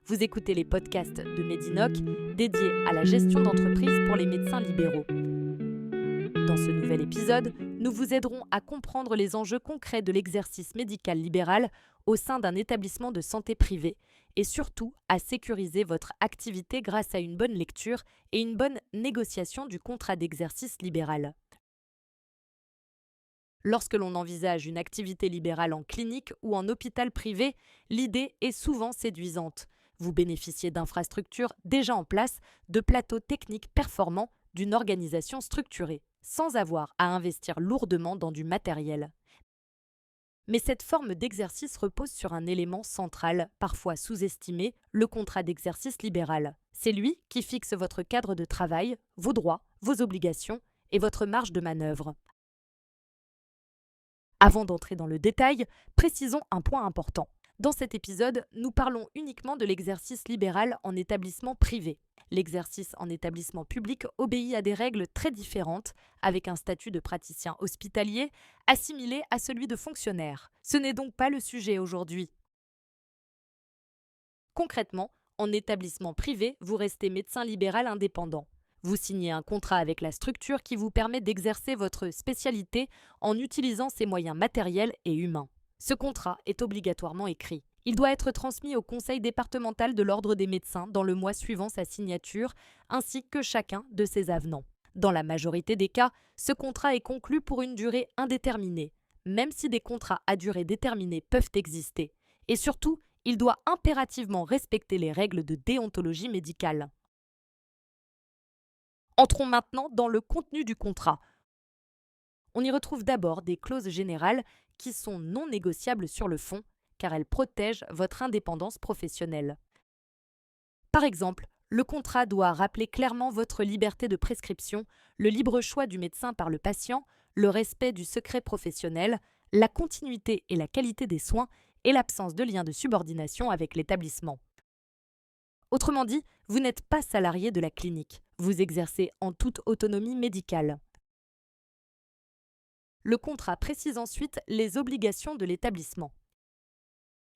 Vous écoutez les podcasts de Medinoc dédiés à la gestion d'entreprise pour les médecins libéraux. Dans ce nouvel épisode, nous vous aiderons à comprendre les enjeux concrets de l'exercice médical libéral au sein d'un établissement de santé privé et surtout à sécuriser votre activité grâce à une bonne lecture et une bonne négociation du contrat d'exercice libéral. Lorsque l'on envisage une activité libérale en clinique ou en hôpital privé, l'idée est souvent séduisante. Vous bénéficiez d'infrastructures déjà en place, de plateaux techniques performants, d'une organisation structurée, sans avoir à investir lourdement dans du matériel. Mais cette forme d'exercice repose sur un élément central, parfois sous-estimé, le contrat d'exercice libéral. C'est lui qui fixe votre cadre de travail, vos droits, vos obligations et votre marge de manœuvre. Avant d'entrer dans le détail, précisons un point important. Dans cet épisode, nous parlons uniquement de l'exercice libéral en établissement privé. L'exercice en établissement public obéit à des règles très différentes, avec un statut de praticien hospitalier assimilé à celui de fonctionnaire. Ce n'est donc pas le sujet aujourd'hui. Concrètement, en établissement privé, vous restez médecin libéral indépendant. Vous signez un contrat avec la structure qui vous permet d'exercer votre spécialité en utilisant ses moyens matériels et humains. Ce contrat est obligatoirement écrit. Il doit être transmis au conseil départemental de l'ordre des médecins dans le mois suivant sa signature, ainsi que chacun de ses avenants. Dans la majorité des cas, ce contrat est conclu pour une durée indéterminée, même si des contrats à durée déterminée peuvent exister. Et surtout, il doit impérativement respecter les règles de déontologie médicale. Entrons maintenant dans le contenu du contrat. On y retrouve d'abord des clauses générales qui sont non négociables sur le fond, car elles protègent votre indépendance professionnelle. Par exemple, le contrat doit rappeler clairement votre liberté de prescription, le libre choix du médecin par le patient, le respect du secret professionnel, la continuité et la qualité des soins et l'absence de lien de subordination avec l'établissement. Autrement dit, vous n'êtes pas salarié de la clinique, vous exercez en toute autonomie médicale. Le contrat précise ensuite les obligations de l'établissement.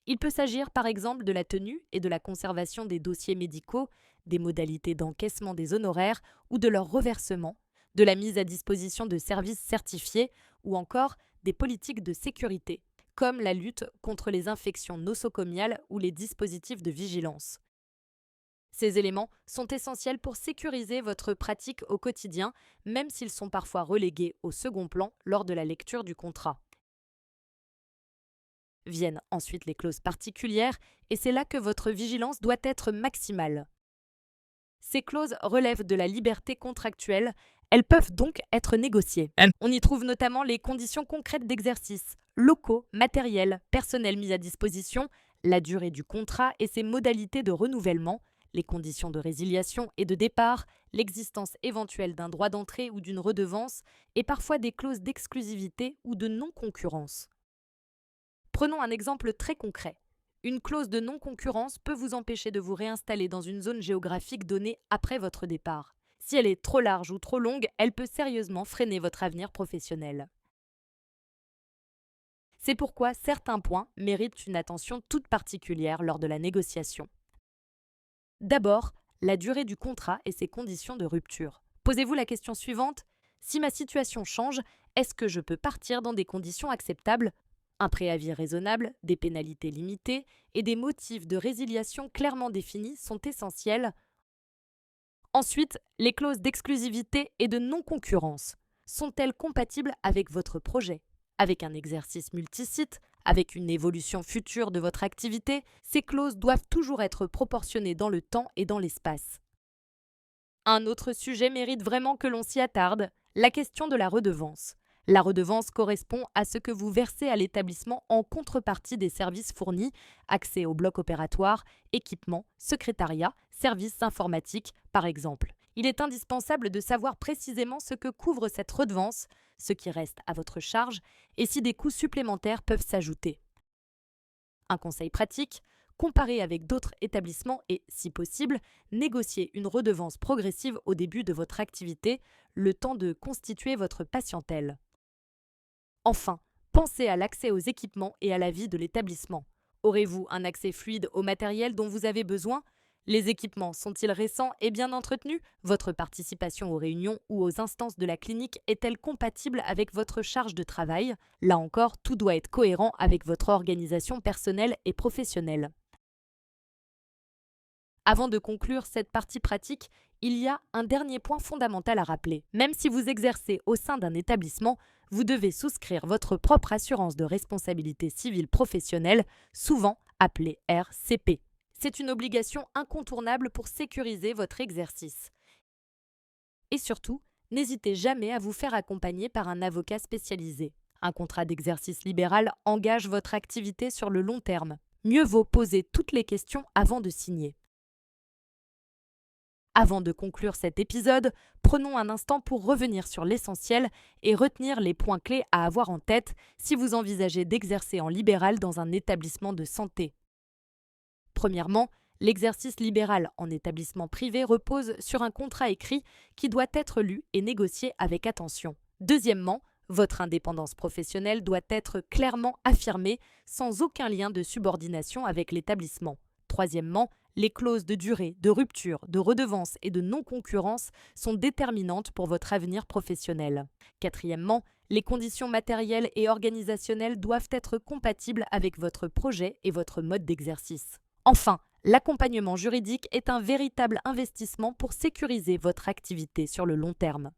Il peut s'agir par exemple de la tenue et de la conservation des dossiers médicaux, des modalités d'encaissement des honoraires ou de leur reversement, de la mise à disposition de services certifiés ou encore des politiques de sécurité, comme la lutte contre les infections nosocomiales ou les dispositifs de vigilance. Ces éléments sont essentiels pour sécuriser votre pratique au quotidien, même s'ils sont parfois relégués au second plan lors de la lecture du contrat. Viennent ensuite les clauses particulières, et c'est là que votre vigilance doit être maximale. Ces clauses relèvent de la liberté contractuelle, elles peuvent donc être négociées. On y trouve notamment les conditions concrètes d'exercice, locaux, matériels, personnel mis à disposition, la durée du contrat et ses modalités de renouvellement, les conditions de résiliation et de départ, l'existence éventuelle d'un droit d'entrée ou d'une redevance, et parfois des clauses d'exclusivité ou de non-concurrence. Prenons un exemple très concret. Une clause de non-concurrence peut vous empêcher de vous réinstaller dans une zone géographique donnée après votre départ. Si elle est trop large ou trop longue, elle peut sérieusement freiner votre avenir professionnel. C'est pourquoi certains points méritent une attention toute particulière lors de la négociation. D'abord, la durée du contrat et ses conditions de rupture. Posez-vous la question suivante: si ma situation change, est-ce que je peux partir dans des conditions acceptables? Un préavis raisonnable, des pénalités limitées et des motifs de résiliation clairement définis sont essentiels. Ensuite, les clauses d'exclusivité et de non-concurrence. Sont-elles compatibles avec votre projet? Avec un exercice multisite, avec une évolution future de votre activité, ces clauses doivent toujours être proportionnées dans le temps et dans l'espace. Un autre sujet mérite vraiment que l'on s'y attarde, la question de la redevance. La redevance correspond à ce que vous versez à l'établissement en contrepartie des services fournis, accès au bloc opératoire, équipement, secrétariat, services informatiques, par exemple. Il est indispensable de savoir précisément ce que couvre cette redevance, ce qui reste à votre charge, et si des coûts supplémentaires peuvent s'ajouter. Un conseil pratique: comparez avec d'autres établissements et, si possible, négociez une redevance progressive au début de votre activité, le temps de constituer votre patientèle. Enfin, pensez à l'accès aux équipements et à la vie de l'établissement. Aurez-vous un accès fluide au matériel dont vous avez besoin? Les équipements sont-ils récents et bien entretenus? Votre participation aux réunions ou aux instances de la clinique est-elle compatible avec votre charge de travail? Là encore, tout doit être cohérent avec votre organisation personnelle et professionnelle. Avant de conclure cette partie pratique, il y a un dernier point fondamental à rappeler. Même si vous exercez au sein d'un établissement, vous devez souscrire votre propre assurance de responsabilité civile professionnelle, souvent appelée RCP. C'est une obligation incontournable pour sécuriser votre exercice. Et surtout, n'hésitez jamais à vous faire accompagner par un avocat spécialisé. Un contrat d'exercice libéral engage votre activité sur le long terme. Mieux vaut poser toutes les questions avant de signer. Avant de conclure cet épisode, prenons un instant pour revenir sur l'essentiel et retenir les points clés à avoir en tête si vous envisagez d'exercer en libéral dans un établissement de santé. Premièrement, l'exercice libéral en établissement privé repose sur un contrat écrit qui doit être lu et négocié avec attention. Deuxièmement, votre indépendance professionnelle doit être clairement affirmée sans aucun lien de subordination avec l'établissement. Troisièmement, les clauses de durée, de rupture, de redevance et de non-concurrence sont déterminantes pour votre avenir professionnel. Quatrièmement, les conditions matérielles et organisationnelles doivent être compatibles avec votre projet et votre mode d'exercice. Enfin, l'accompagnement juridique est un véritable investissement pour sécuriser votre activité sur le long terme.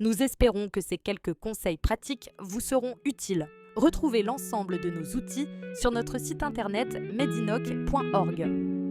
Nous espérons que ces quelques conseils pratiques vous seront utiles. Retrouvez l'ensemble de nos outils sur notre site internet medinoc.org.